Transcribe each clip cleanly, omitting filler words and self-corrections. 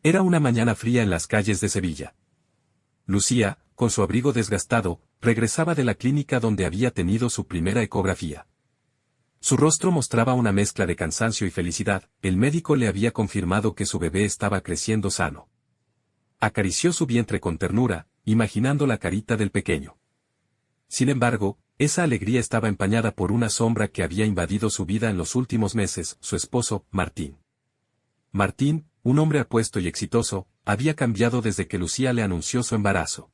Era una mañana fría en las calles de Sevilla. Lucía, con su abrigo desgastado, regresaba de la clínica donde había tenido su primera ecografía. Su rostro mostraba una mezcla de cansancio y felicidad. El médico le había confirmado que su bebé estaba creciendo sano. Acarició su vientre con ternura, imaginando la carita del pequeño. Sin embargo, esa alegría estaba empañada por una sombra que había invadido su vida en los últimos meses. Su esposo, Martín. Martín, un hombre apuesto y exitoso, había cambiado desde que Lucía le anunció su embarazo.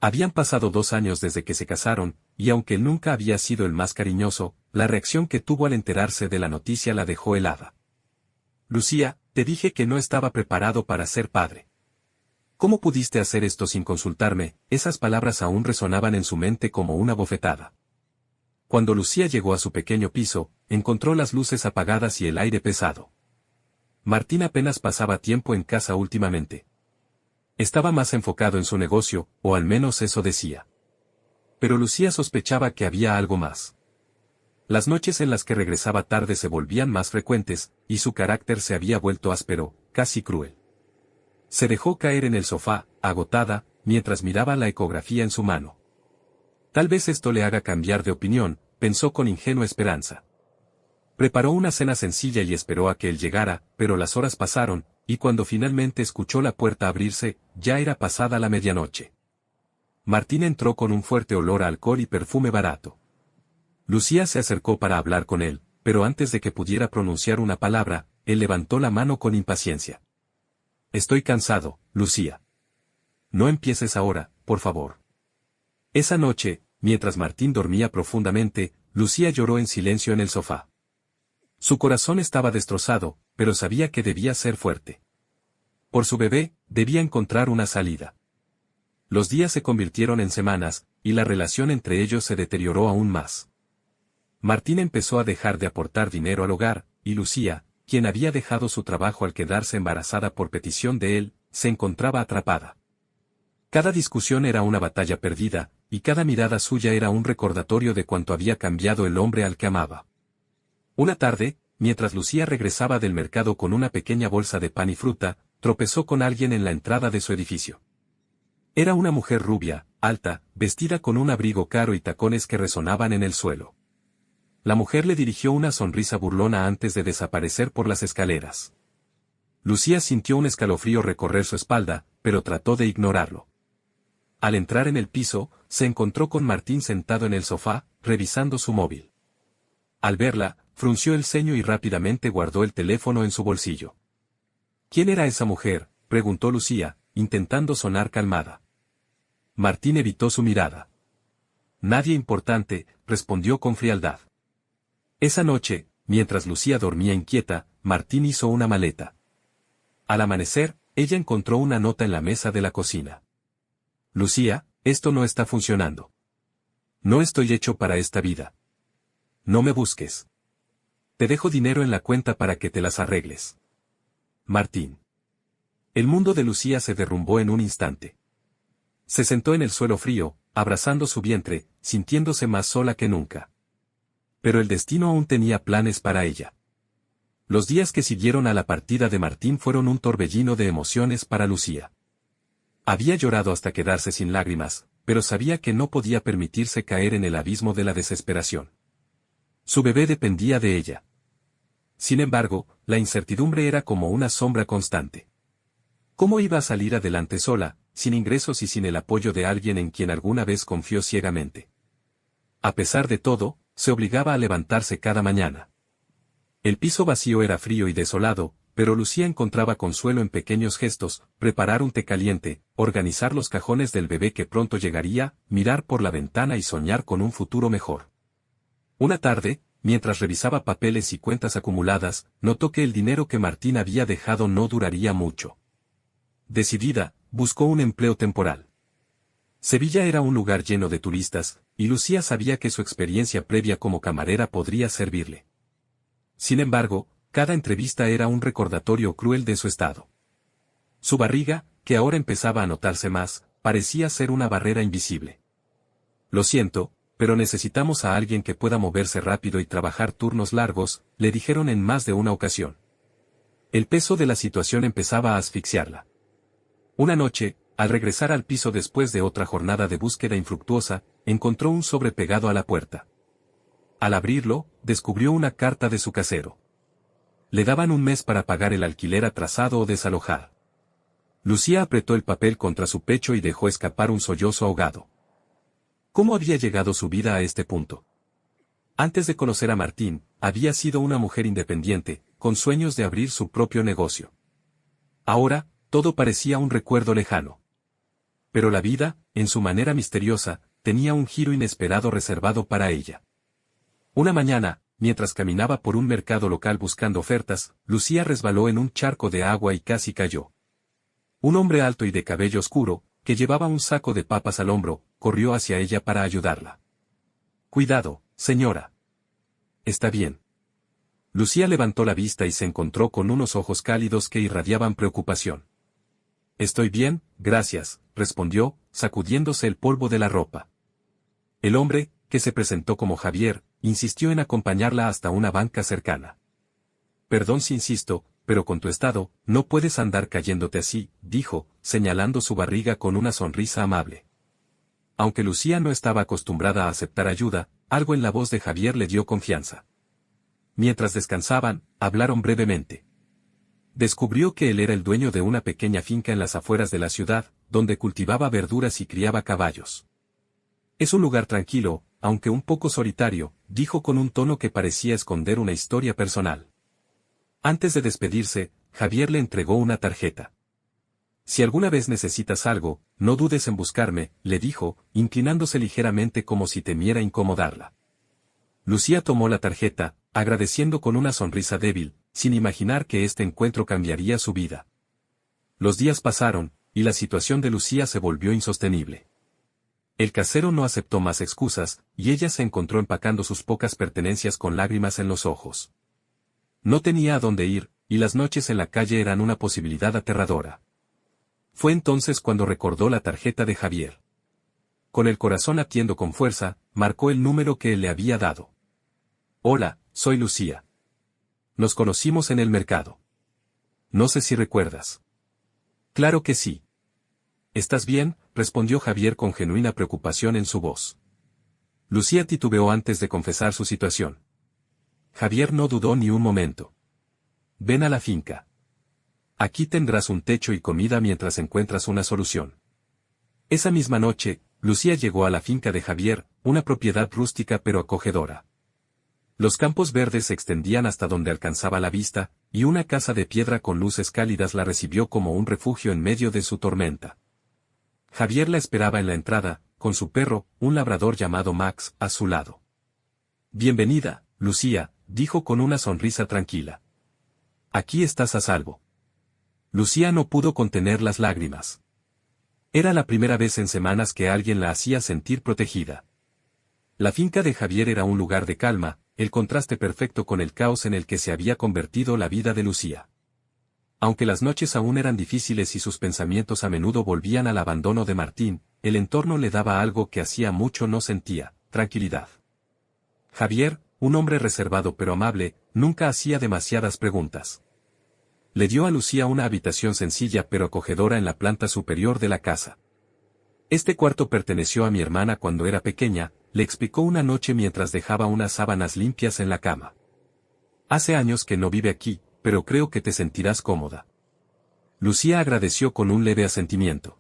Habían pasado 2 años desde que se casaron, y aunque él nunca había sido el más cariñoso, la reacción que tuvo al enterarse de la noticia la dejó helada. Lucía, te dije que no estaba preparado para ser padre. ¿Cómo pudiste hacer esto sin consultarme? Esas palabras aún resonaban en su mente como una bofetada. Cuando Lucía llegó a su pequeño piso, encontró las luces apagadas y el aire pesado. Martín apenas pasaba tiempo en casa últimamente. Estaba más enfocado en su negocio, o al menos eso decía. Pero Lucía sospechaba que había algo más. Las noches en las que regresaba tarde se volvían más frecuentes, y su carácter se había vuelto áspero, casi cruel. Se dejó caer en el sofá, agotada, mientras miraba la ecografía en su mano. Tal vez esto le haga cambiar de opinión, pensó con ingenua esperanza. Preparó una cena sencilla y esperó a que él llegara, pero las horas pasaron, y cuando finalmente escuchó la puerta abrirse, ya era pasada la medianoche. Martín entró con un fuerte olor a alcohol y perfume barato. Lucía se acercó para hablar con él, pero antes de que pudiera pronunciar una palabra, él levantó la mano con impaciencia. Estoy cansado, Lucía. No empieces ahora, por favor. Esa noche, mientras Martín dormía profundamente, Lucía lloró en silencio en el sofá. Su corazón estaba destrozado, pero sabía que debía ser fuerte. Por su bebé, debía encontrar una salida. Los días se convirtieron en semanas, y la relación entre ellos se deterioró aún más. Martín empezó a dejar de aportar dinero al hogar, y Lucía, quien había dejado su trabajo al quedarse embarazada por petición de él, se encontraba atrapada. Cada discusión era una batalla perdida, y cada mirada suya era un recordatorio de cuánto había cambiado el hombre al que amaba. Una tarde, mientras Lucía regresaba del mercado con una pequeña bolsa de pan y fruta, tropezó con alguien en la entrada de su edificio. Era una mujer rubia, alta, vestida con un abrigo caro y tacones que resonaban en el suelo. La mujer le dirigió una sonrisa burlona antes de desaparecer por las escaleras. Lucía sintió un escalofrío recorrer su espalda, pero trató de ignorarlo. Al entrar en el piso, se encontró con Martín sentado en el sofá, revisando su móvil. Al verla, frunció el ceño y rápidamente guardó el teléfono en su bolsillo. ¿Quién era esa mujer?, preguntó Lucía, intentando sonar calmada. Martín evitó su mirada. Nadie importante, respondió con frialdad. Esa noche, mientras Lucía dormía inquieta, Martín hizo una maleta. Al amanecer, ella encontró una nota en la mesa de la cocina. Lucía, esto no está funcionando. No estoy hecho para esta vida. No me busques. Te dejo dinero en la cuenta para que te las arregles. Martín. El mundo de Lucía se derrumbó en un instante. Se sentó en el suelo frío, abrazando su vientre, sintiéndose más sola que nunca. Pero el destino aún tenía planes para ella. Los días que siguieron a la partida de Martín fueron un torbellino de emociones para Lucía. Había llorado hasta quedarse sin lágrimas, pero sabía que no podía permitirse caer en el abismo de la desesperación. Su bebé dependía de ella. Sin embargo, la incertidumbre era como una sombra constante. ¿Cómo iba a salir adelante sola, sin ingresos y sin el apoyo de alguien en quien alguna vez confió ciegamente? A pesar de todo, se obligaba a levantarse cada mañana. El piso vacío era frío y desolado, pero Lucía encontraba consuelo en pequeños gestos: preparar un té caliente, organizar los cajones del bebé que pronto llegaría, mirar por la ventana y soñar con un futuro mejor. Una tarde, mientras revisaba papeles y cuentas acumuladas, notó que el dinero que Martín había dejado no duraría mucho. Decidida, buscó un empleo temporal. Sevilla era un lugar lleno de turistas, y Lucía sabía que su experiencia previa como camarera podría servirle. Sin embargo, cada entrevista era un recordatorio cruel de su estado. Su barriga, que ahora empezaba a notarse más, parecía ser una barrera invisible. Lo siento, pero necesitamos a alguien que pueda moverse rápido y trabajar turnos largos, le dijeron en más de una ocasión. El peso de la situación empezaba a asfixiarla. Una noche, al regresar al piso después de otra jornada de búsqueda infructuosa, encontró un sobre pegado a la puerta. Al abrirlo, descubrió una carta de su casero. Le daban un mes para pagar el alquiler atrasado o desalojar. Lucía apretó el papel contra su pecho y dejó escapar un sollozo ahogado. ¿Cómo había llegado su vida a este punto? Antes de conocer a Martín, había sido una mujer independiente, con sueños de abrir su propio negocio. Ahora, todo parecía un recuerdo lejano. Pero la vida, en su manera misteriosa, tenía un giro inesperado reservado para ella. Una mañana, mientras caminaba por un mercado local buscando ofertas, Lucía resbaló en un charco de agua y casi cayó. Un hombre alto y de cabello oscuro, que llevaba un saco de papas al hombro, corrió hacia ella para ayudarla. «Cuidado, señora. ¿Está bien?» Lucía levantó la vista y se encontró con unos ojos cálidos que irradiaban preocupación. «Estoy bien, gracias», respondió, sacudiéndose el polvo de la ropa. El hombre, que se presentó como Javier, insistió en acompañarla hasta una banca cercana. «Perdón si insisto, pero con tu estado, no puedes andar cayéndote así», dijo, señalando su barriga con una sonrisa amable. Aunque Lucía no estaba acostumbrada a aceptar ayuda, algo en la voz de Javier le dio confianza. Mientras descansaban, hablaron brevemente. Descubrió que él era el dueño de una pequeña finca en las afueras de la ciudad, donde cultivaba verduras y criaba caballos. «Es un lugar tranquilo, aunque un poco solitario», dijo con un tono que parecía esconder una historia personal. Antes de despedirse, Javier le entregó una tarjeta. «Si alguna vez necesitas algo, no dudes en buscarme», le dijo, inclinándose ligeramente como si temiera incomodarla. Lucía tomó la tarjeta, agradeciendo con una sonrisa débil, sin imaginar que este encuentro cambiaría su vida. Los días pasaron, y la situación de Lucía se volvió insostenible. El casero no aceptó más excusas, y ella se encontró empacando sus pocas pertenencias con lágrimas en los ojos. No tenía a dónde ir, y las noches en la calle eran una posibilidad aterradora. Fue entonces cuando recordó la tarjeta de Javier. Con el corazón latiendo con fuerza, marcó el número que él le había dado. «Hola, soy Lucía. Nos conocimos en el mercado. No sé si recuerdas». «Claro que sí». «¿Estás bien?», respondió Javier con genuina preocupación en su voz. Lucía titubeó antes de confesar su situación. Javier no dudó ni un momento. «Ven a la finca. Aquí tendrás un techo y comida mientras encuentras una solución». Esa misma noche, Lucía llegó a la finca de Javier, una propiedad rústica pero acogedora. Los campos verdes se extendían hasta donde alcanzaba la vista, y una casa de piedra con luces cálidas la recibió como un refugio en medio de su tormenta. Javier la esperaba en la entrada, con su perro, un labrador llamado Max, a su lado. «Bienvenida, Lucía», dijo con una sonrisa tranquila. «Aquí estás a salvo». Lucía no pudo contener las lágrimas. Era la primera vez en semanas que alguien la hacía sentir protegida. La finca de Javier era un lugar de calma, el contraste perfecto con el caos en el que se había convertido la vida de Lucía. Aunque las noches aún eran difíciles y sus pensamientos a menudo volvían al abandono de Martín, el entorno le daba algo que hacía mucho no sentía: tranquilidad. Javier, un hombre reservado pero amable, nunca hacía demasiadas preguntas. Le dio a Lucía una habitación sencilla pero acogedora en la planta superior de la casa. «Este cuarto perteneció a mi hermana cuando era pequeña», le explicó una noche mientras dejaba unas sábanas limpias en la cama. «Hace años que no vive aquí, pero creo que te sentirás cómoda». Lucía agradeció con un leve asentimiento.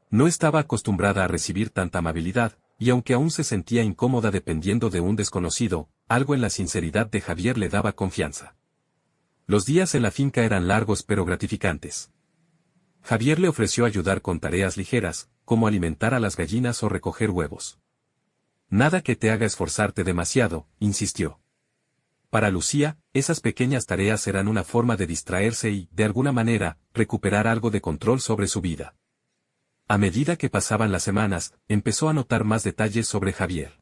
No estaba acostumbrada a recibir tanta amabilidad, y aunque aún se sentía incómoda dependiendo de un desconocido, algo en la sinceridad de Javier le daba confianza. Los días en la finca eran largos pero gratificantes. Javier le ofreció ayudar con tareas ligeras, como alimentar a las gallinas o recoger huevos. «Nada que te haga esforzarte demasiado», insistió. Para Lucía, esas pequeñas tareas eran una forma de distraerse y, de alguna manera, recuperar algo de control sobre su vida. A medida que pasaban las semanas, empezó a notar más detalles sobre Javier.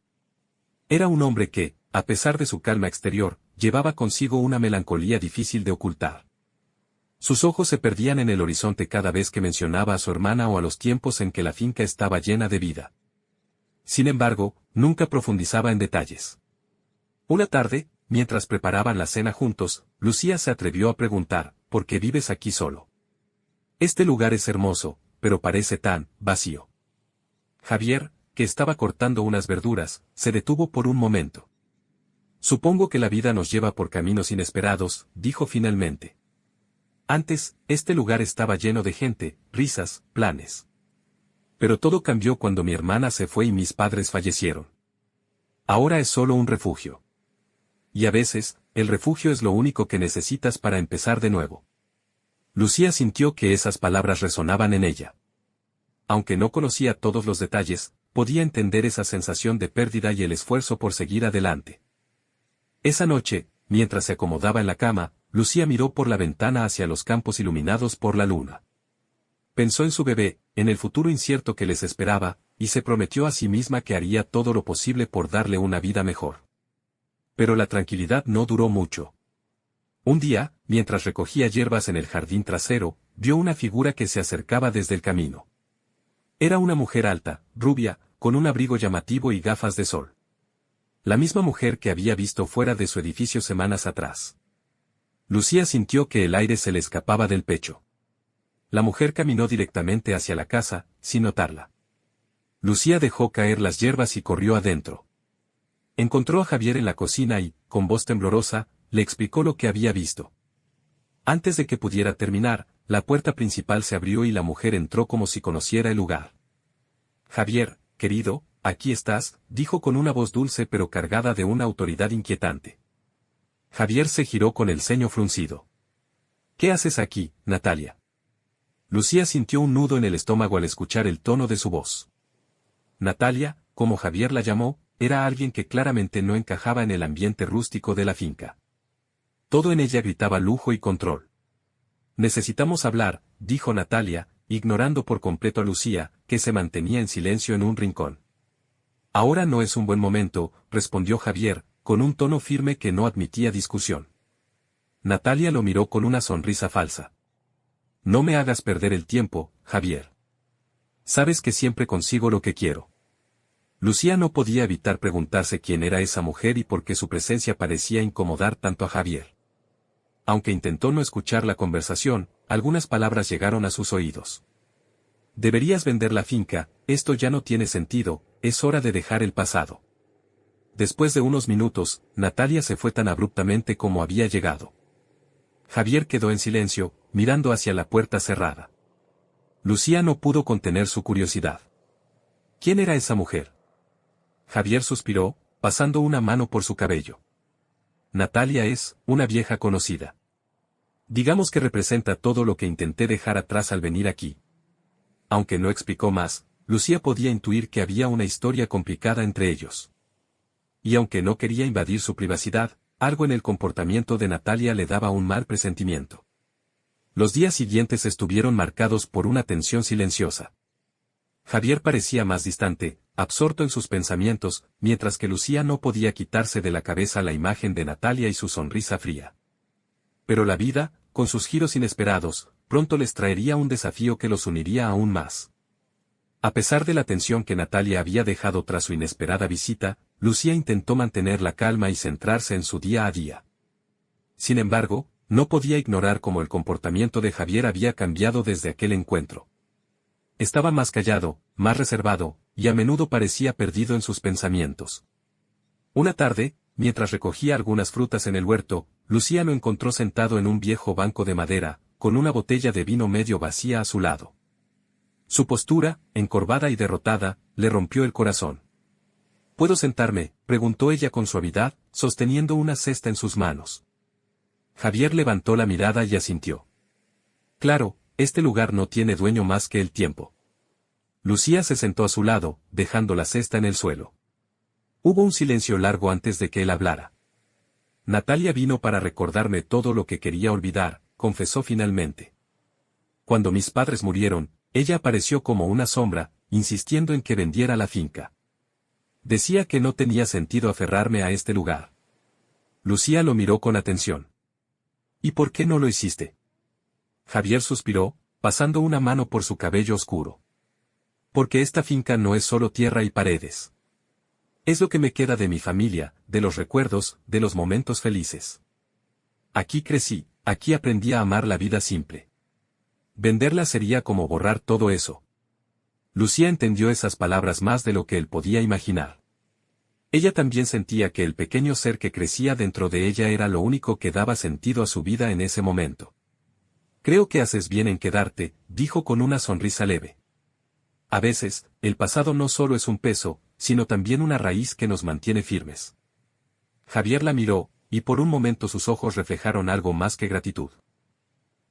Era un hombre que, a pesar de su calma exterior, llevaba consigo una melancolía difícil de ocultar. Sus ojos se perdían en el horizonte cada vez que mencionaba a su hermana o a los tiempos en que la finca estaba llena de vida. Sin embargo, nunca profundizaba en detalles. Una tarde, mientras preparaban la cena juntos, Lucía se atrevió a preguntar: ¿por qué vives aquí solo? Este lugar es hermoso, pero parece tan vacío. Javier, que estaba cortando unas verduras, se detuvo por un momento. Supongo que la vida nos lleva por caminos inesperados, dijo finalmente. Antes, este lugar estaba lleno de gente, risas, planes. Pero todo cambió cuando mi hermana se fue y mis padres fallecieron. Ahora es solo un refugio. Y a veces, el refugio es lo único que necesitas para empezar de nuevo. Lucía sintió que esas palabras resonaban en ella. Aunque no conocía todos los detalles, podía entender esa sensación de pérdida y el esfuerzo por seguir adelante. Esa noche, mientras se acomodaba en la cama, Lucía miró por la ventana hacia los campos iluminados por la luna. Pensó en su bebé, en el futuro incierto que les esperaba, y se prometió a sí misma que haría todo lo posible por darle una vida mejor. Pero la tranquilidad no duró mucho. Un día, mientras recogía hierbas en el jardín trasero, vio una figura que se acercaba desde el camino. Era una mujer alta, rubia, con un abrigo llamativo y gafas de sol. La misma mujer que había visto fuera de su edificio semanas atrás. Lucía sintió que el aire se le escapaba del pecho. La mujer caminó directamente hacia la casa, sin notarla. Lucía dejó caer las hierbas y corrió adentro. Encontró a Javier en la cocina y, con voz temblorosa, le explicó lo que había visto. Antes de que pudiera terminar, la puerta principal se abrió y la mujer entró como si conociera el lugar. Javier, querido, aquí estás, dijo con una voz dulce pero cargada de una autoridad inquietante. Javier se giró con el ceño fruncido. ¿Qué haces aquí, Natalia? Lucía sintió un nudo en el estómago al escuchar el tono de su voz. Natalia, como Javier la llamó, era alguien que claramente no encajaba en el ambiente rústico de la finca. Todo en ella gritaba lujo y control. Necesitamos hablar, dijo Natalia, ignorando por completo a Lucía, que se mantenía en silencio en un rincón. Ahora no es un buen momento, respondió Javier, con un tono firme que no admitía discusión. Natalia lo miró con una sonrisa falsa. No me hagas perder el tiempo, Javier. Sabes que siempre consigo lo que quiero. Lucía no podía evitar preguntarse quién era esa mujer y por qué su presencia parecía incomodar tanto a Javier. Aunque intentó no escuchar la conversación, algunas palabras llegaron a sus oídos. Deberías vender la finca, esto ya no tiene sentido, es hora de dejar el pasado. Después de unos minutos, Natalia se fue tan abruptamente como había llegado. Javier quedó en silencio, mirando hacia la puerta cerrada. Lucía no pudo contener su curiosidad. ¿Quién era esa mujer? Javier suspiró, pasando una mano por su cabello. Natalia es una vieja conocida. Digamos que representa todo lo que intenté dejar atrás al venir aquí. Aunque no explicó más, Lucía podía intuir que había una historia complicada entre ellos. Y aunque no quería invadir su privacidad, algo en el comportamiento de Natalia le daba un mal presentimiento. Los días siguientes estuvieron marcados por una tensión silenciosa. Javier parecía más distante, absorto en sus pensamientos, mientras que Lucía no podía quitarse de la cabeza la imagen de Natalia y su sonrisa fría. Pero la vida, con sus giros inesperados, pronto les traería un desafío que los uniría aún más. A pesar de la tensión que Natalia había dejado tras su inesperada visita, Lucía intentó mantener la calma y centrarse en su día a día. Sin embargo, no podía ignorar cómo el comportamiento de Javier había cambiado desde aquel encuentro. Estaba más callado, más reservado, y a menudo parecía perdido en sus pensamientos. Una tarde, mientras recogía algunas frutas en el huerto, Lucía lo encontró sentado en un viejo banco de madera, con una botella de vino medio vacía a su lado. Su postura, encorvada y derrotada, le rompió el corazón. ¿Puedo sentarme?, preguntó ella con suavidad, sosteniendo una cesta en sus manos. Javier levantó la mirada y asintió. Claro, este lugar no tiene dueño más que el tiempo. Lucía se sentó a su lado, dejando la cesta en el suelo. Hubo un silencio largo antes de que él hablara. Natalia vino para recordarme todo lo que quería olvidar, confesó finalmente. Cuando mis padres murieron, ella apareció como una sombra, insistiendo en que vendiera la finca. Decía que no tenía sentido aferrarme a este lugar. Lucía lo miró con atención. ¿Y por qué no lo hiciste? Javier suspiró, pasando una mano por su cabello oscuro. Porque esta finca no es solo tierra y paredes. Es lo que me queda de mi familia, de los recuerdos, de los momentos felices. Aquí crecí, Aquí aprendí a amar la vida simple. Venderla sería como borrar todo eso. Lucía entendió esas palabras más de lo que él podía imaginar. Ella también sentía que el pequeño ser que crecía dentro de ella era lo único que daba sentido a su vida en ese momento. Creo que haces bien en quedarte, dijo con una sonrisa leve. A veces, el pasado no solo es un peso, sino también una raíz que nos mantiene firmes. Javier la miró, y por un momento sus ojos reflejaron algo más que gratitud.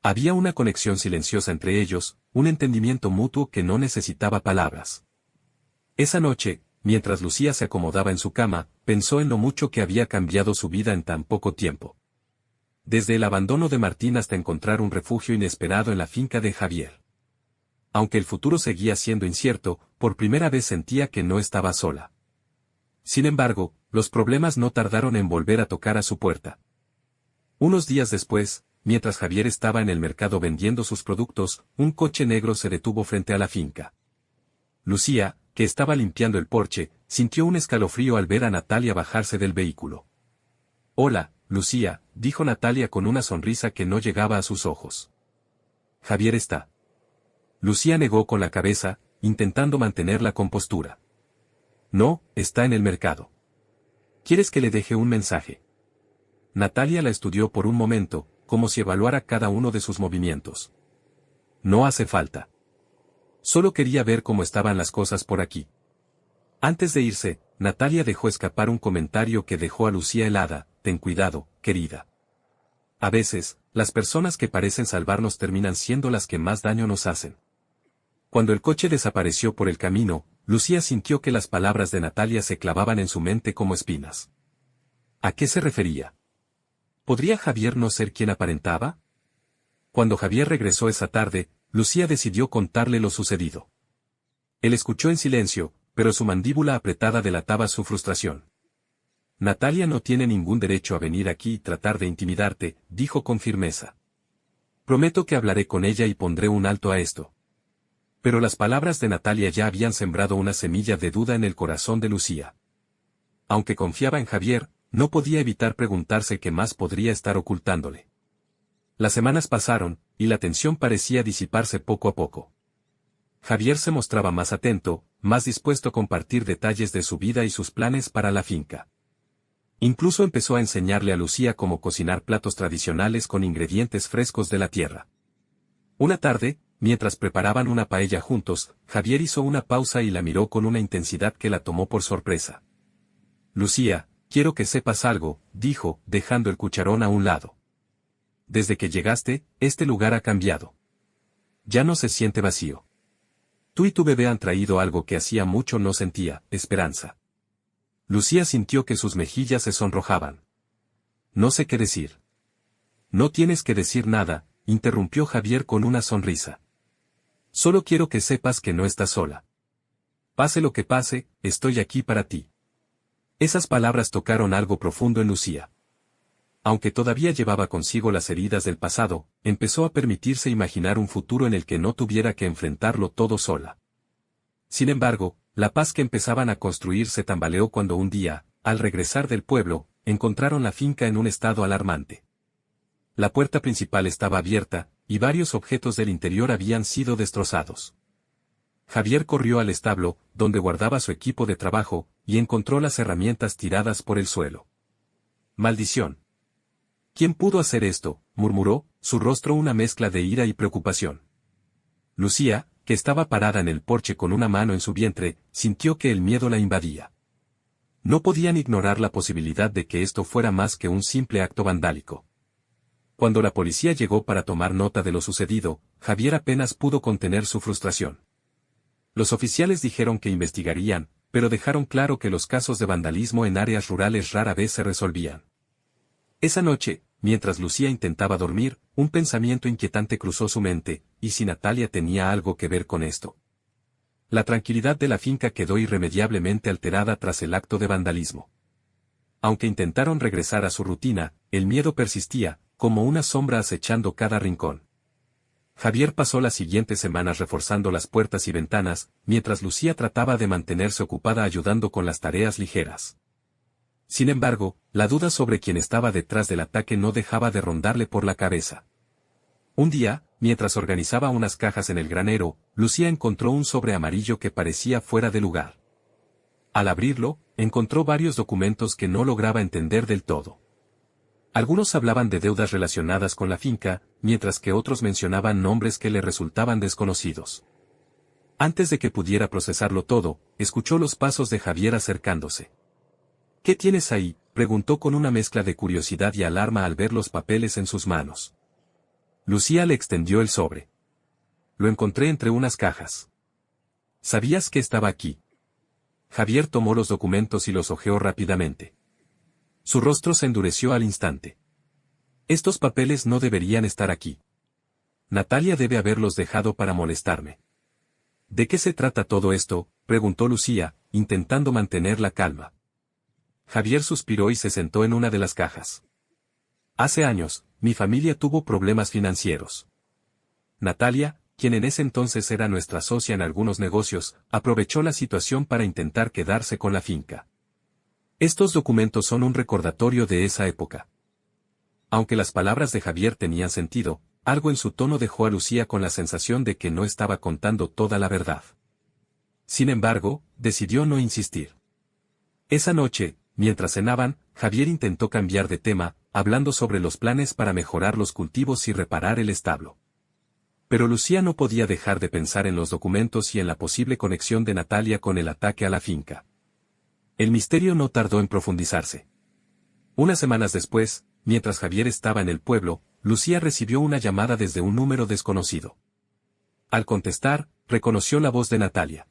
Había una conexión silenciosa entre ellos, un entendimiento mutuo que no necesitaba palabras. Esa noche, mientras Lucía se acomodaba en su cama, pensó en lo mucho que había cambiado su vida en tan poco tiempo. Desde el abandono de Martín hasta encontrar un refugio inesperado en la finca de Javier. Aunque el futuro seguía siendo incierto, por primera vez sentía que no estaba sola. Sin embargo, los problemas no tardaron en volver a tocar a su puerta. Unos días después, mientras Javier estaba en el mercado vendiendo sus productos, un coche negro se detuvo frente a la finca. Lucía, que estaba limpiando el porche, sintió un escalofrío al ver a Natalia bajarse del vehículo. «Hola, Lucía», dijo Natalia con una sonrisa que no llegaba a sus ojos. «Javier está». Lucía negó con la cabeza, intentando mantener la compostura. «No, está en el mercado». «¿Quieres que le deje un mensaje?» Natalia la estudió por un momento, como si evaluara cada uno de sus movimientos. «No hace falta. Solo quería ver cómo estaban las cosas por aquí». Antes de irse, Natalia dejó escapar un comentario que dejó a Lucía helada: «Ten cuidado, querida. A veces, las personas que parecen salvarnos terminan siendo las que más daño nos hacen». Cuando el coche desapareció por el camino, Lucía sintió que las palabras de Natalia se clavaban en su mente como espinas. ¿A qué se refería? ¿Podría Javier no ser quien aparentaba? Cuando Javier regresó esa tarde, Lucía decidió contarle lo sucedido. Él escuchó en silencio, pero su mandíbula apretada delataba su frustración. «Natalia no tiene ningún derecho a venir aquí y tratar de intimidarte», dijo con firmeza. «Prometo que hablaré con ella y pondré un alto a esto». Pero las palabras de Natalia ya habían sembrado una semilla de duda en el corazón de Lucía. Aunque confiaba en Javier, no podía evitar preguntarse qué más podría estar ocultándole. Las semanas pasaron, y la tensión parecía disiparse poco a poco. Javier se mostraba más atento, más dispuesto a compartir detalles de su vida y sus planes para la finca. Incluso empezó a enseñarle a Lucía cómo cocinar platos tradicionales con ingredientes frescos de la tierra. Una tarde, mientras preparaban una paella juntos, Javier hizo una pausa y la miró con una intensidad que la tomó por sorpresa. «Lucía, quiero que sepas algo», dijo, dejando el cucharón a un lado. «Desde que llegaste, este lugar ha cambiado. Ya no se siente vacío. Tú y tu bebé han traído algo que hacía mucho no sentía: esperanza». Lucía sintió que sus mejillas se sonrojaban. «No sé qué decir». «No tienes que decir nada», interrumpió Javier con una sonrisa. «Solo quiero que sepas que no estás sola. Pase lo que pase, estoy aquí para ti». Esas palabras tocaron algo profundo en Lucía. Aunque todavía llevaba consigo las heridas del pasado, empezó a permitirse imaginar un futuro en el que no tuviera que enfrentarlo todo sola. Sin embargo, la paz que empezaban a construir se tambaleó cuando un día, al regresar del pueblo, encontraron la finca en un estado alarmante. La puerta principal estaba abierta, y varios objetos del interior habían sido destrozados. Javier corrió al establo, donde guardaba su equipo de trabajo, y encontró las herramientas tiradas por el suelo. «Maldición. ¿Quién pudo hacer esto?», murmuró, su rostro una mezcla de ira y preocupación. Lucía, que estaba parada en el porche con una mano en su vientre, sintió que el miedo la invadía. No podían ignorar la posibilidad de que esto fuera más que un simple acto vandálico. Cuando la policía llegó para tomar nota de lo sucedido, Javier apenas pudo contener su frustración. Los oficiales dijeron que investigarían, pero dejaron claro que los casos de vandalismo en áreas rurales rara vez se resolvían. Esa noche, mientras Lucía intentaba dormir, un pensamiento inquietante cruzó su mente: ¿y si Natalia tenía algo que ver con esto? La tranquilidad de la finca quedó irremediablemente alterada tras el acto de vandalismo. Aunque intentaron regresar a su rutina, el miedo persistía, como una sombra acechando cada rincón. Javier pasó las siguientes semanas reforzando las puertas y ventanas, mientras Lucía trataba de mantenerse ocupada ayudando con las tareas ligeras. Sin embargo, la duda sobre quién estaba detrás del ataque no dejaba de rondarle por la cabeza. Un día, mientras organizaba unas cajas en el granero, Lucía encontró un sobre amarillo que parecía fuera de lugar. Al abrirlo, encontró varios documentos que no lograba entender del todo. Algunos hablaban de deudas relacionadas con la finca, mientras que otros mencionaban nombres que le resultaban desconocidos. Antes de que pudiera procesarlo todo, escuchó los pasos de Javier acercándose. «¿Qué tienes ahí?», preguntó con una mezcla de curiosidad y alarma al ver los papeles en sus manos. Lucía le extendió el sobre. «Lo encontré entre unas cajas». «¿Sabías que estaba aquí?». Javier tomó los documentos y los hojeó rápidamente. Su rostro se endureció al instante. «Estos papeles no deberían estar aquí. Natalia debe haberlos dejado para molestarme». «¿De qué se trata todo esto?», preguntó Lucía, intentando mantener la calma. Javier suspiró y se sentó en una de las cajas. «Hace años, mi familia tuvo problemas financieros. Natalia, quien en ese entonces era nuestra socia en algunos negocios, aprovechó la situación para intentar quedarse con la finca. Estos documentos son un recordatorio de esa época». Aunque las palabras de Javier tenían sentido, algo en su tono dejó a Lucía con la sensación de que no estaba contando toda la verdad. Sin embargo, decidió no insistir. Esa noche, mientras cenaban, Javier intentó cambiar de tema, hablando sobre los planes para mejorar los cultivos y reparar el establo. Pero Lucía no podía dejar de pensar en los documentos y en la posible conexión de Natalia con el ataque a la finca. El misterio no tardó en profundizarse. Unas semanas después, mientras Javier estaba en el pueblo, Lucía recibió una llamada desde un número desconocido. Al contestar, reconoció la voz de Natalia.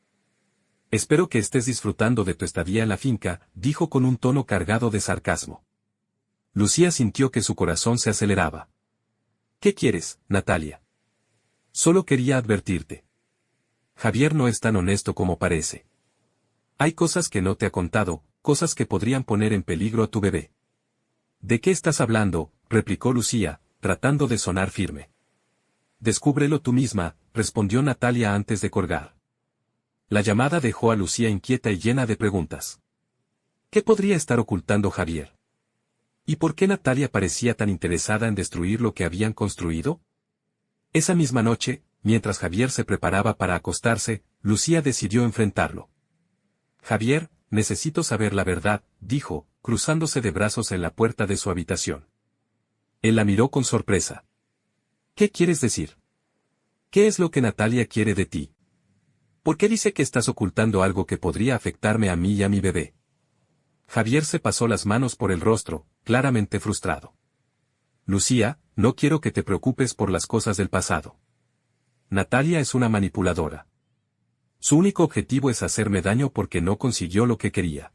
«Espero que estés disfrutando de tu estadía en la finca», dijo con un tono cargado de sarcasmo. Lucía sintió que su corazón se aceleraba. «¿Qué quieres, Natalia?». «Solo quería advertirte. Javier no es tan honesto como parece. Hay cosas que no te ha contado, cosas que podrían poner en peligro a tu bebé». «¿De qué estás hablando?», replicó Lucía, tratando de sonar firme. «Descúbrelo tú misma», respondió Natalia antes de colgar. La llamada dejó a Lucía inquieta y llena de preguntas. ¿Qué podría estar ocultando Javier? ¿Y por qué Natalia parecía tan interesada en destruir lo que habían construido? Esa misma noche, mientras Javier se preparaba para acostarse, Lucía decidió enfrentarlo. «Javier, necesito saber la verdad», dijo, cruzándose de brazos en la puerta de su habitación. Él la miró con sorpresa. «¿Qué quieres decir? ¿Qué es lo que Natalia quiere de ti? ¿Por qué dice que estás ocultando algo que podría afectarme a mí y a mi bebé?». Javier se pasó las manos por el rostro, claramente frustrado. «Lucía, no quiero que te preocupes por las cosas del pasado. Natalia es una manipuladora. Su único objetivo es hacerme daño porque no consiguió lo que quería».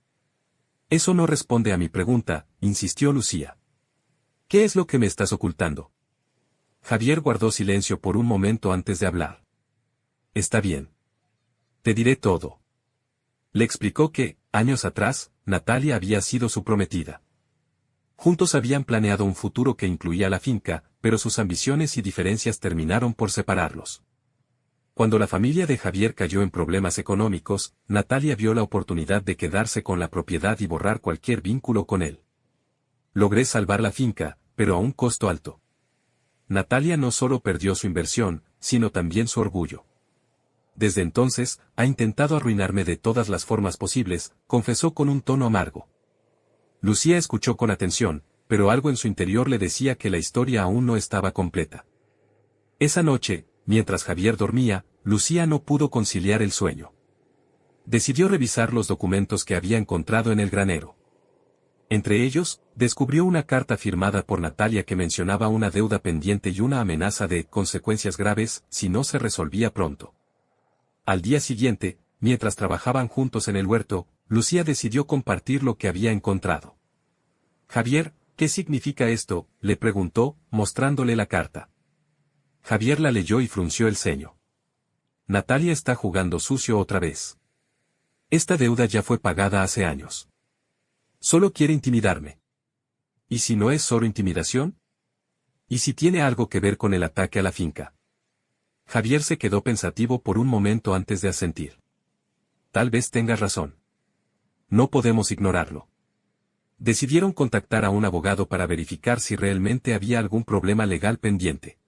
«Eso no responde a mi pregunta», insistió Lucía. «¿Qué es lo que me estás ocultando?». Javier guardó silencio por un momento antes de hablar. «Está bien. Te diré todo». Le explicó que, años atrás, Natalia había sido su prometida. Juntos habían planeado un futuro que incluía la finca, pero sus ambiciones y diferencias terminaron por separarlos. Cuando la familia de Javier cayó en problemas económicos, Natalia vio la oportunidad de quedarse con la propiedad y borrar cualquier vínculo con él. «Logré salvar la finca, pero a un costo alto». Natalia no solo perdió su inversión, sino también su orgullo. «Desde entonces, ha intentado arruinarme de todas las formas posibles», confesó con un tono amargo. Lucía escuchó con atención, pero algo en su interior le decía que la historia aún no estaba completa. Esa noche, mientras Javier dormía, Lucía no pudo conciliar el sueño. Decidió revisar los documentos que había encontrado en el granero. Entre ellos, descubrió una carta firmada por Natalia que mencionaba una deuda pendiente y una amenaza de consecuencias graves si no se resolvía pronto. Al día siguiente, mientras trabajaban juntos en el huerto, Lucía decidió compartir lo que había encontrado. «Javier, ¿qué significa esto?», le preguntó, mostrándole la carta. Javier la leyó y frunció el ceño. «Natalia está jugando sucio otra vez. Esta deuda ya fue pagada hace años. Solo quiere intimidarme. ¿Y si no es solo intimidación? ¿Y si tiene algo que ver con el ataque a la finca?». Javier se quedó pensativo por un momento antes de asentir. «Tal vez tengas razón. No podemos ignorarlo». Decidieron contactar a un abogado para verificar si realmente había algún problema legal pendiente.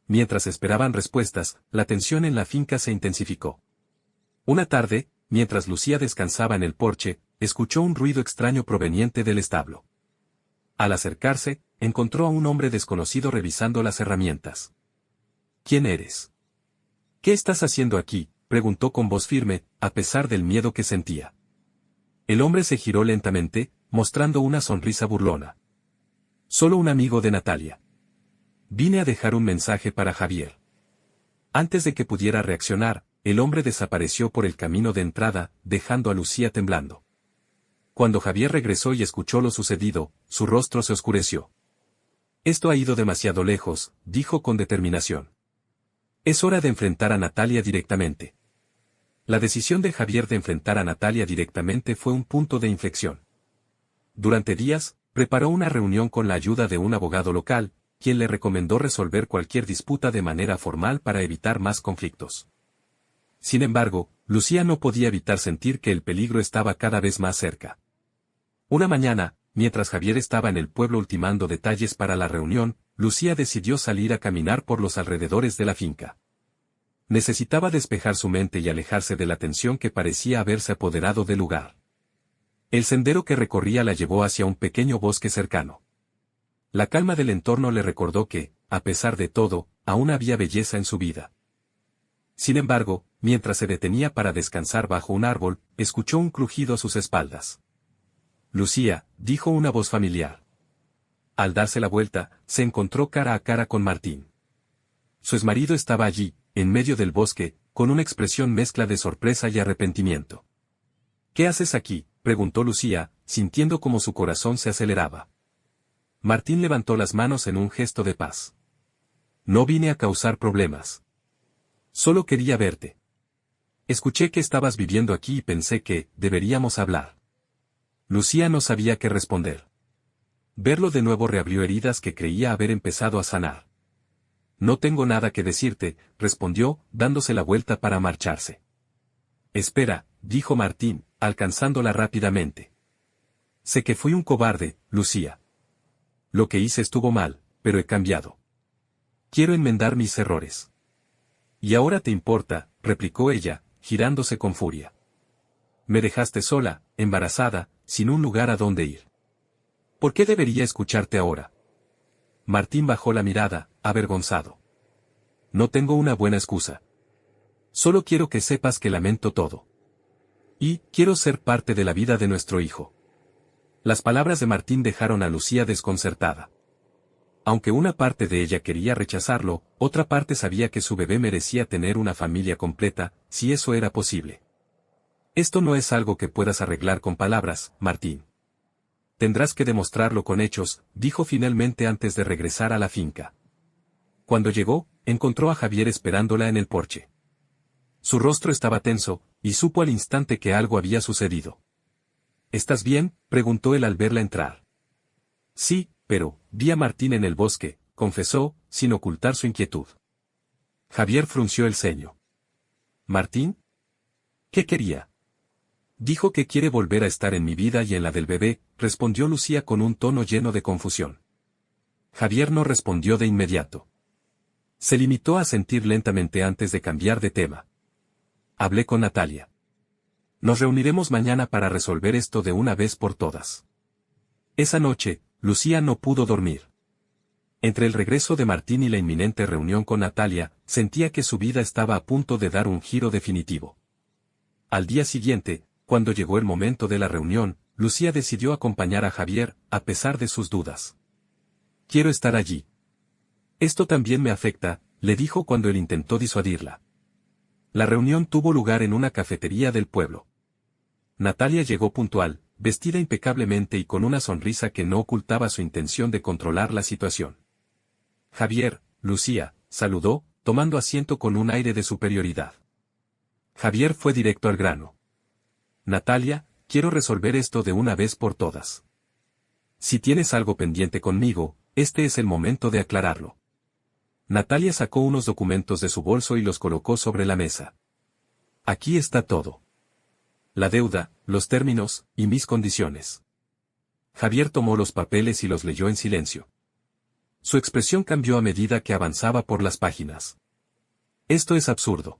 Mientras esperaban respuestas, la tensión en la finca se intensificó. Una tarde, mientras Lucía descansaba en el porche, escuchó un ruido extraño proveniente del establo. Al acercarse, encontró a un hombre desconocido revisando las herramientas. ¿Quién eres? ¿Qué estás haciendo aquí?, preguntó con voz firme, a pesar del miedo que sentía. El hombre se giró lentamente, mostrando una sonrisa burlona. Solo un amigo de Natalia. Vine a dejar un mensaje para Javier. Antes de que pudiera reaccionar, el hombre desapareció por el camino de entrada, dejando a Lucía temblando. Cuando Javier regresó y escuchó lo sucedido, su rostro se oscureció. Esto ha ido demasiado lejos, dijo con determinación. Es hora de enfrentar a Natalia directamente. La decisión de Javier de enfrentar a Natalia directamente fue un punto de inflexión. Durante días, preparó una reunión con la ayuda de un abogado local, quien le recomendó resolver cualquier disputa de manera formal para evitar más conflictos. Sin embargo, Lucía no podía evitar sentir que el peligro estaba cada vez más cerca. Una mañana, mientras Javier estaba en el pueblo ultimando detalles para la reunión, Lucía decidió salir a caminar por los alrededores de la finca. Necesitaba despejar su mente y alejarse de la tensión que parecía haberse apoderado del lugar. El sendero que recorría la llevó hacia un pequeño bosque cercano. La calma del entorno le recordó que, a pesar de todo, aún había belleza en su vida. Sin embargo, mientras se detenía para descansar bajo un árbol, escuchó un crujido a sus espaldas. Lucía, dijo una voz familiar. Al darse la vuelta, se encontró cara a cara con Martín. Su exmarido estaba allí, en medio del bosque, con una expresión mezcla de sorpresa y arrepentimiento. ¿Qué haces aquí?, preguntó Lucía, sintiendo como su corazón se aceleraba. Martín levantó las manos en un gesto de paz. No vine a causar problemas. Solo quería verte. Escuché que estabas viviendo aquí y pensé que deberíamos hablar. Lucía no sabía qué responder. Verlo de nuevo reabrió heridas que creía haber empezado a sanar. No tengo nada que decirte, respondió, dándose la vuelta para marcharse. Espera, dijo Martín, alcanzándola rápidamente. Sé que fui un cobarde, Lucía. Lo que hice estuvo mal, pero he cambiado. Quiero enmendar mis errores. ¿Y ahora te importa?, replicó ella, girándose con furia. Me dejaste sola, embarazada, sin un lugar a donde ir. ¿Por qué debería escucharte ahora? Martín bajó la mirada, avergonzado. No tengo una buena excusa. Solo quiero que sepas que lamento todo. Y quiero ser parte de la vida de nuestro hijo. Las palabras de Martín dejaron a Lucía desconcertada. Aunque una parte de ella quería rechazarlo, otra parte sabía que su bebé merecía tener una familia completa, si eso era posible. Esto no es algo que puedas arreglar con palabras, Martín. Tendrás que demostrarlo con hechos, dijo finalmente antes de regresar a la finca. Cuando llegó, encontró a Javier esperándola en el porche. Su rostro estaba tenso, y supo al instante que algo había sucedido. ¿Estás bien?, preguntó él al verla entrar. Sí, pero, vi a Martín en el bosque, confesó, sin ocultar su inquietud. Javier frunció el ceño. ¿Martín? ¿Qué quería? Dijo que quiere volver a estar en mi vida y en la del bebé, respondió Lucía con un tono lleno de confusión. Javier no respondió de inmediato. Se limitó a sentir lentamente antes de cambiar de tema. Hablé con Natalia. Nos reuniremos mañana para resolver esto de una vez por todas. Esa noche, Lucía no pudo dormir. Entre el regreso de Martín y la inminente reunión con Natalia, sentía que su vida estaba a punto de dar un giro definitivo. Al día siguiente, cuando llegó el momento de la reunión, Lucía decidió acompañar a Javier, a pesar de sus dudas. Quiero estar allí. Esto también me afecta, le dijo cuando él intentó disuadirla. La reunión tuvo lugar en una cafetería del pueblo. Natalia llegó puntual, vestida impecablemente y con una sonrisa que no ocultaba su intención de controlar la situación. Javier, Lucía, saludó, tomando asiento con un aire de superioridad. Javier fue directo al grano. Natalia, quiero resolver esto de una vez por todas. Si tienes algo pendiente conmigo, este es el momento de aclararlo. Natalia sacó unos documentos de su bolso y los colocó sobre la mesa. Aquí está todo. La deuda, los términos, y mis condiciones. Javier tomó los papeles y los leyó en silencio. Su expresión cambió a medida que avanzaba por las páginas. Esto es absurdo.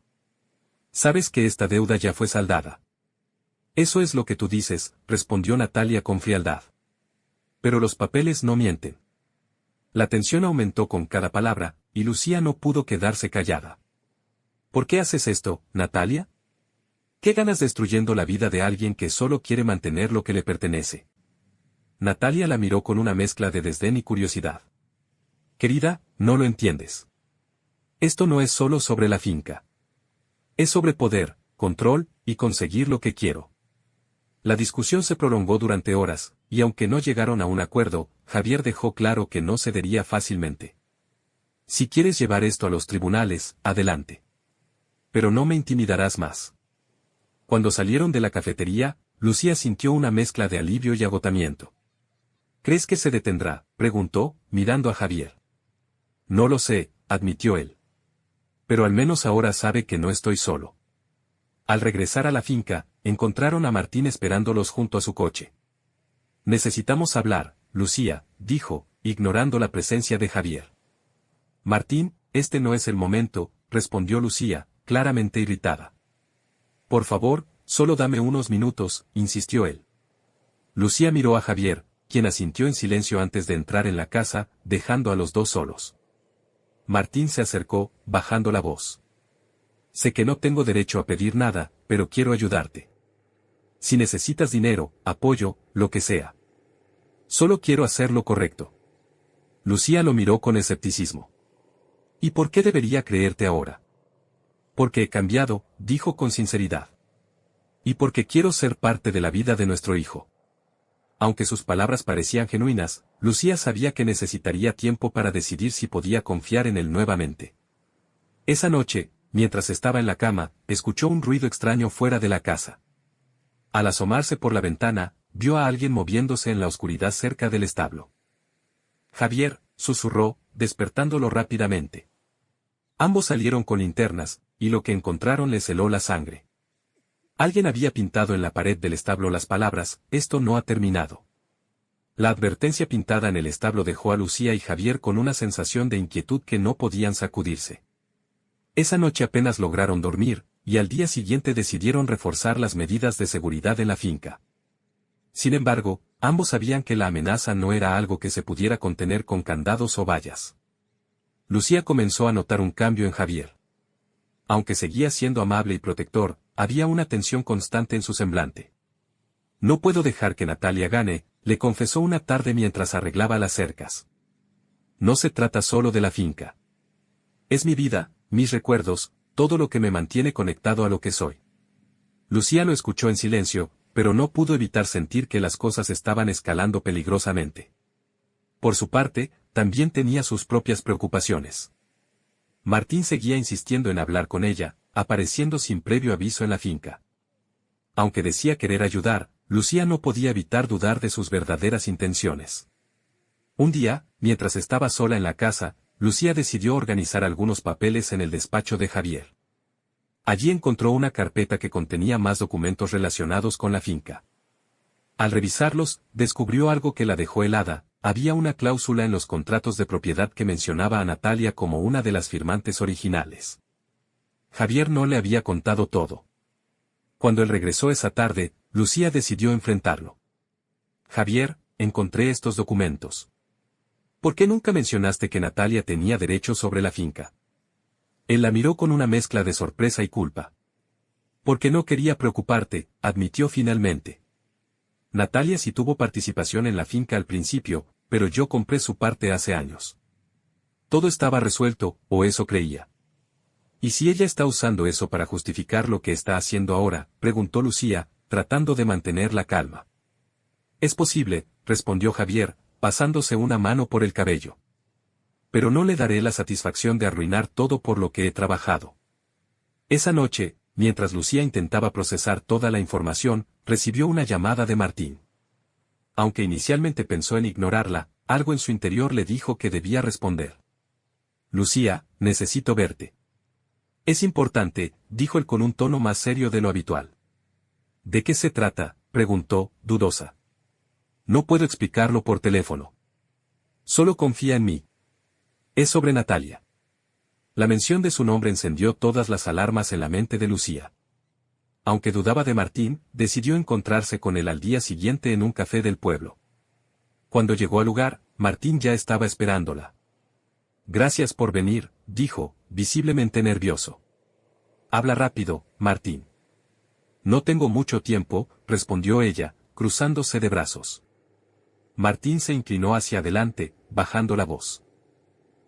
Sabes que esta deuda ya fue saldada. Eso es lo que tú dices, respondió Natalia con frialdad. Pero los papeles no mienten. La tensión aumentó con cada palabra, y Lucía no pudo quedarse callada. ¿Por qué haces esto, Natalia? ¿Qué ganas destruyendo la vida de alguien que solo quiere mantener lo que le pertenece? Natalia la miró con una mezcla de desdén y curiosidad. Querida, no lo entiendes. Esto no es solo sobre la finca. Es sobre poder, control, y conseguir lo que quiero. La discusión se prolongó durante horas, y aunque no llegaron a un acuerdo, Javier dejó claro que no cedería fácilmente. Si quieres llevar esto a los tribunales, adelante. Pero no me intimidarás más. Cuando salieron de la cafetería, Lucía sintió una mezcla de alivio y agotamiento. ¿Crees que se detendrá?, preguntó, mirando a Javier. No lo sé, admitió él. Pero al menos ahora sabe que no estoy solo. Al regresar a la finca, encontraron a Martín esperándolos junto a su coche. Necesitamos hablar, Lucía, dijo, ignorando la presencia de Javier. Martín, este no es el momento, respondió Lucía, claramente irritada. Por favor, solo dame unos minutos, insistió él. Lucía miró a Javier, quien asintió en silencio antes de entrar en la casa, dejando a los dos solos. Martín se acercó, bajando la voz. Sé que no tengo derecho a pedir nada, pero quiero ayudarte. Si necesitas dinero, apoyo, lo que sea. Solo quiero hacer lo correcto. Lucía lo miró con escepticismo. ¿Y por qué debería creerte ahora? Porque he cambiado, dijo con sinceridad. Y porque quiero ser parte de la vida de nuestro hijo. Aunque sus palabras parecían genuinas, Lucía sabía que necesitaría tiempo para decidir si podía confiar en él nuevamente. Esa noche, mientras estaba en la cama, escuchó un ruido extraño fuera de la casa. Al asomarse por la ventana, vio a alguien moviéndose en la oscuridad cerca del establo. Javier, susurró, despertándolo rápidamente. Ambos salieron con linternas, y lo que encontraron les heló la sangre. Alguien había pintado en la pared del establo las palabras, esto no ha terminado. La advertencia pintada en el establo dejó a Lucía y Javier con una sensación de inquietud que no podían sacudirse. Esa noche apenas lograron dormir, y al día siguiente decidieron reforzar las medidas de seguridad en la finca. Sin embargo, ambos sabían que la amenaza no era algo que se pudiera contener con candados o vallas. Lucía comenzó a notar un cambio en Javier. Aunque seguía siendo amable y protector, había una tensión constante en su semblante. No puedo dejar que Natalia gane, le confesó una tarde mientras arreglaba las cercas. No se trata solo de la finca. Es mi vida, mis recuerdos, todo lo que me mantiene conectado a lo que soy. Lucía lo escuchó en silencio, pero no pudo evitar sentir que las cosas estaban escalando peligrosamente. Por su parte, también tenía sus propias preocupaciones. Martín seguía insistiendo en hablar con ella, apareciendo sin previo aviso en la finca. Aunque decía querer ayudar, Lucía no podía evitar dudar de sus verdaderas intenciones. Un día, mientras estaba sola en la casa, Lucía decidió organizar algunos papeles en el despacho de Javier. Allí encontró una carpeta que contenía más documentos relacionados con la finca. Al revisarlos, descubrió algo que la dejó helada. Había una cláusula en los contratos de propiedad que mencionaba a Natalia como una de las firmantes originales. Javier no le había contado todo. Cuando él regresó esa tarde, Lucía decidió enfrentarlo. Javier, encontré estos documentos. ¿Por qué nunca mencionaste que Natalia tenía derechos sobre la finca? Él la miró con una mezcla de sorpresa y culpa. Porque no quería preocuparte, admitió finalmente. Natalia sí tuvo participación en la finca al principio, pero yo compré su parte hace años. Todo estaba resuelto, o eso creía. ¿Y si ella está usando eso para justificar lo que está haciendo ahora?, preguntó Lucía, tratando de mantener la calma. Es posible, respondió Javier, pasándose una mano por el cabello. Pero no le daré la satisfacción de arruinar todo por lo que he trabajado. Esa noche, mientras Lucía intentaba procesar toda la información, recibió una llamada de Martín. Aunque inicialmente pensó en ignorarla, algo en su interior le dijo que debía responder. Lucía, necesito verte. Es importante, dijo él con un tono más serio de lo habitual. ¿De qué se trata?, preguntó, dudosa. No puedo explicarlo por teléfono. Solo confía en mí. Es sobre Natalia. La mención de su nombre encendió todas las alarmas en la mente de Lucía. Aunque dudaba de Martín, decidió encontrarse con él al día siguiente en un café del pueblo. Cuando llegó al lugar, Martín ya estaba esperándola. Gracias por venir, dijo, visiblemente nervioso. Habla rápido, Martín. No tengo mucho tiempo, respondió ella, cruzándose de brazos. Martín se inclinó hacia adelante, bajando la voz.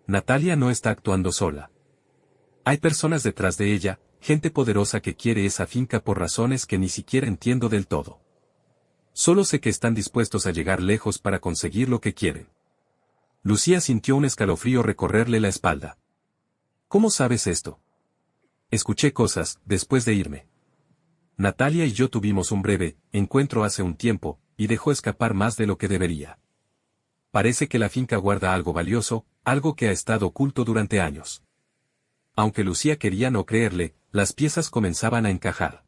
Natalia no está actuando sola. Hay personas detrás de ella, gente poderosa que quiere esa finca por razones que ni siquiera entiendo del todo. Solo sé que están dispuestos a llegar lejos para conseguir lo que quieren. Lucía sintió un escalofrío recorrerle la espalda. ¿Cómo sabes esto? Escuché cosas, después de irme. Natalia y yo tuvimos un breve encuentro hace un tiempo, y dejó escapar más de lo que debería. Parece que la finca guarda algo valioso, algo que ha estado oculto durante años. Aunque Lucía quería no creerle, las piezas comenzaban a encajar.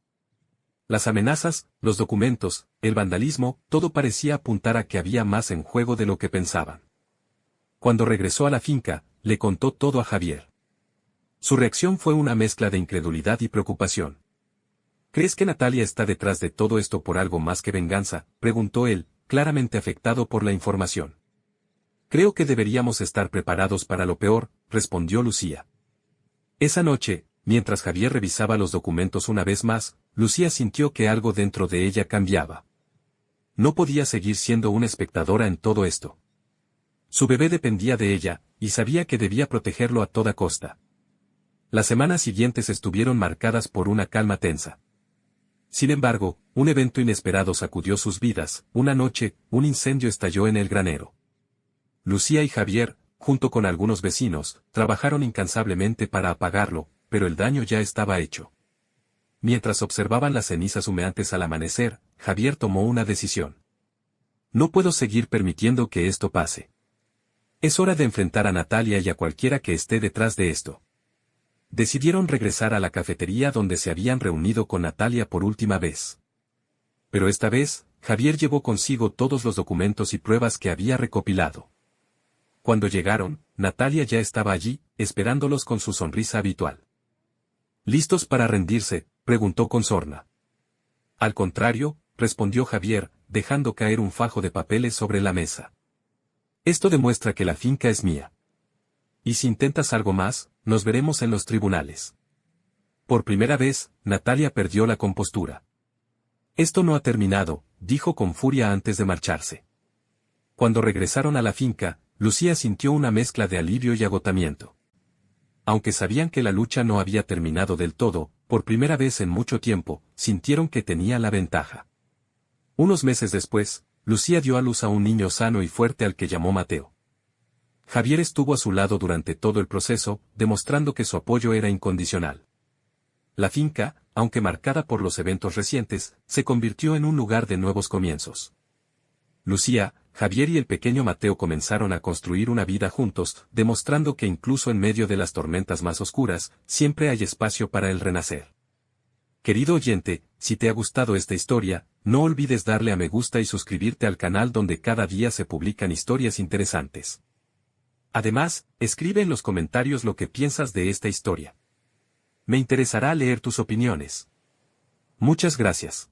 Las amenazas, los documentos, el vandalismo, todo parecía apuntar a que había más en juego de lo que pensaban. Cuando regresó a la finca, le contó todo a Javier. Su reacción fue una mezcla de incredulidad y preocupación. ¿Crees que Natalia está detrás de todo esto por algo más que venganza?, preguntó él, claramente afectado por la información. Creo que deberíamos estar preparados para lo peor, respondió Lucía. Esa noche, mientras Javier revisaba los documentos una vez más, Lucía sintió que algo dentro de ella cambiaba. No podía seguir siendo una espectadora en todo esto. Su bebé dependía de ella, y sabía que debía protegerlo a toda costa. Las semanas siguientes estuvieron marcadas por una calma tensa. Sin embargo, un evento inesperado sacudió sus vidas. Una noche, un incendio estalló en el granero. Lucía y Javier, junto con algunos vecinos, trabajaron incansablemente para apagarlo, pero el daño ya estaba hecho. Mientras observaban las cenizas humeantes al amanecer, Javier tomó una decisión. No puedo seguir permitiendo que esto pase. Es hora de enfrentar a Natalia y a cualquiera que esté detrás de esto. Decidieron regresar a la cafetería donde se habían reunido con Natalia por última vez. Pero esta vez, Javier llevó consigo todos los documentos y pruebas que había recopilado. Cuando llegaron, Natalia ya estaba allí, esperándolos con su sonrisa habitual. ¿Listos para rendirse?, preguntó con sorna. Al contrario, respondió Javier, dejando caer un fajo de papeles sobre la mesa. Esto demuestra que la finca es mía. Y si intentas algo más, nos veremos en los tribunales. Por primera vez, Natalia perdió la compostura. Esto no ha terminado, dijo con furia antes de marcharse. Cuando regresaron a la finca, Lucía sintió una mezcla de alivio y agotamiento. Aunque sabían que la lucha no había terminado del todo, por primera vez en mucho tiempo, sintieron que tenía la ventaja. Unos meses después, Lucía dio a luz a un niño sano y fuerte al que llamó Mateo. Javier estuvo a su lado durante todo el proceso, demostrando que su apoyo era incondicional. La finca, aunque marcada por los eventos recientes, se convirtió en un lugar de nuevos comienzos. Lucía, Javier y el pequeño Mateo comenzaron a construir una vida juntos, demostrando que incluso en medio de las tormentas más oscuras, siempre hay espacio para el renacer. Querido oyente, si te ha gustado esta historia, no olvides darle a me gusta y suscribirte al canal donde cada día se publican historias interesantes. Además, escribe en los comentarios lo que piensas de esta historia. Me interesará leer tus opiniones. Muchas gracias.